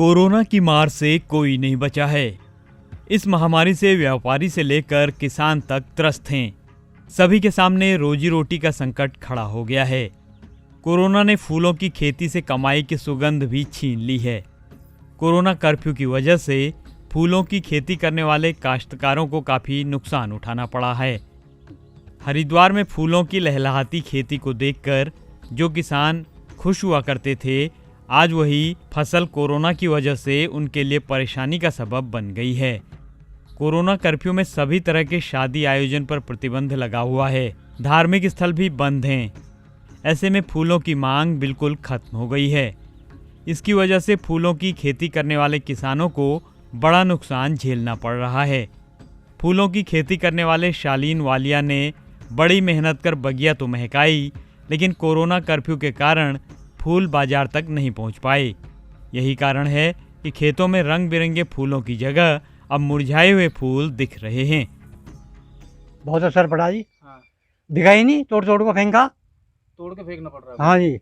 Corona की मार से कोई नहीं बचा है। इस महामारी से व्यापारी से लेकर किसान तक त्रस्त हैं। सभी के सामने रोजी रोटी का संकट खड़ा हो गया है। कोरोना ने फूलों की खेती से कमाई की सुगंध भी छीन ली है। कोरोना कर्फ्यू की वजह से फूलों की खेती करने वाले काश्तकारों को काफ़ी नुकसान उठाना पड़ा है। हरिद्वार में फूलों की लहलहाती खेती को देखकर जो किसान खुश हुआ करते थे, आज वही फसल कोरोना की वजह से उनके लिए परेशानी का सबब बन गई है। कोरोना कर्फ्यू में सभी तरह के शादी आयोजन पर प्रतिबंध लगा हुआ है। धार्मिक स्थल भी बंद हैं। ऐसे में फूलों की मांग बिल्कुल खत्म हो गई है। इसकी वजह से फूलों की खेती करने वाले किसानों को बड़ा नुकसान झेलना पड़ रहा है। फूलों की खेती करने वाले शालीन वालिया ने बड़ी मेहनत कर बगिया तो महकाई, लेकिन कोरोना कर्फ्यू के कारण फूल बाजार तक नहीं पहुंच पाए। यही कारण है कि खेतों में रंग बिरंगे फूलों की जगह अब मुरझाए हुए फूल दिख रहे हैं। बहुत असर पड़ा जी। हाँ, दिखा ही नहीं, तोड़ तोड़ को फेंका। तोड़ के फेंकना पड़ रहा है। हाँ जी,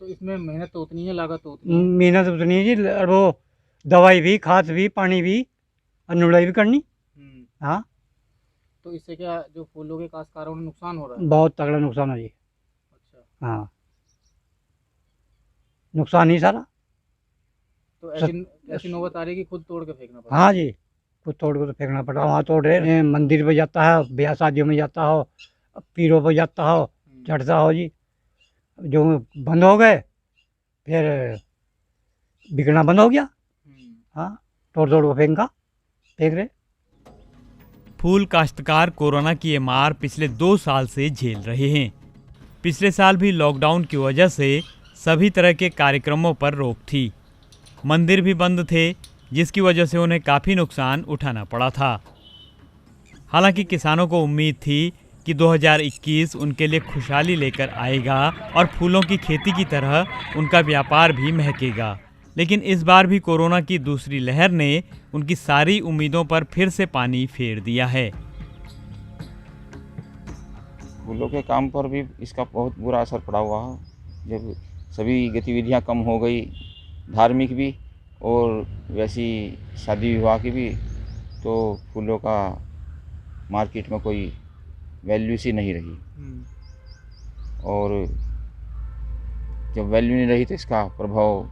तो इसमें मेहनत तो उतनी है, लागत तो उतनी है। मेहनत उतनी है जी। और वो दवाई भी, खाद भी, पानी भी और निराई भी करनी। हाँ, तो इससे क्या जो फूलों के काश्तकारों को नुकसान हो रहा है? बहुत तगड़ा नुकसान है जी। अच्छा, हाँ, नुकसान ही सारा। तो ऐसी नौबत आ रही है कि खुद तोड़ के फेंकना पड़ रहा हाँ जी, खुद तोड़ को तो फेंकना पड़ा। वहाँ तोड़ रहे हैं, मंदिर पे जाता है, ब्याह शादियों में जाता हो, पीरों पे जाता हो, है। चढ़ता हो जी। जो बंद हो गए फिर बिकना बंद हो गया। हाँ, तोड़ तोड़ को फेंक रहे। फूल काश्तकार कोरोना की ये मार पिछले 2 साल से झेल रहे हैं। पिछले साल भी लॉकडाउन की वजह से सभी तरह के कार्यक्रमों पर रोक थी। मंदिर भी बंद थे, जिसकी वजह से उन्हें काफ़ी नुकसान उठाना पड़ा था। हालांकि किसानों को उम्मीद थी कि 2021 उनके लिए खुशहाली लेकर आएगा और फूलों की खेती की तरह उनका व्यापार भी महकेगा। लेकिन इस बार भी कोरोना की दूसरी लहर ने उनकी सारी उम्मीदों पर फिर से पानी फेर दिया है। फूलों के काम पर भी इसका बहुत बुरा असर पड़ा हुआ है। जब सभी गतिविधियां कम हो गई, धार्मिक भी और वैसी शादी विवाह की भी, तो फूलों का मार्केट में कोई वैल्यू सी नहीं रही। और जब वैल्यू नहीं रही तो इसका प्रभाव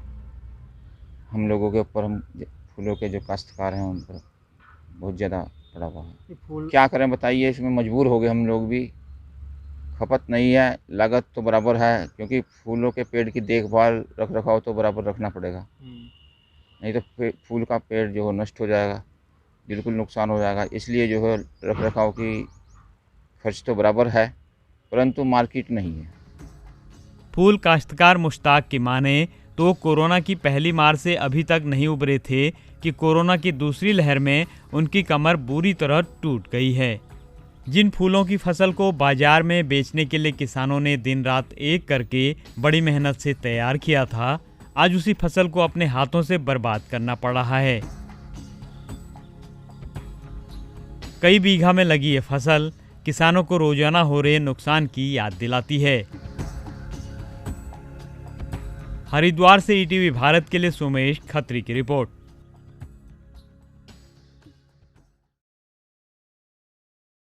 हम लोगों के ऊपर, हम फूलों के जो काश्तकार हैं उन पर बहुत ज़्यादा पड़ा हुआ है। फूल क्या करें बताइए, इसमें मजबूर हो गए हम लोग भी। खपत नहीं है, लागत तो बराबर है, क्योंकि फूलों के पेड़ की देखभाल रख रखाव तो बराबर रखना पड़ेगा, नहीं तो फूल का पेड़ जो है नष्ट हो जाएगा, बिल्कुल नुकसान हो जाएगा। इसलिए जो है रख रखाव की खर्च तो बराबर है, परंतु मार्केट नहीं है। फूल काश्तकार मुश्ताक की माने तो कोरोना की पहली मार से अभी तक नहीं उबरे थे कि कोरोना की दूसरी लहर में उनकी कमर बुरी तरह टूट गई है। जिन फूलों की फसल को बाजार में बेचने के लिए किसानों ने दिन रात एक करके बड़ी मेहनत से तैयार किया था, आज उसी फसल को अपने हाथों से बर्बाद करना पड़ रहा है। कई बीघा में लगी ये फसल किसानों को रोजाना हो रहे नुकसान की याद दिलाती है। हरिद्वार से ईटीवी भारत के लिए सुमेश खत्री की रिपोर्ट।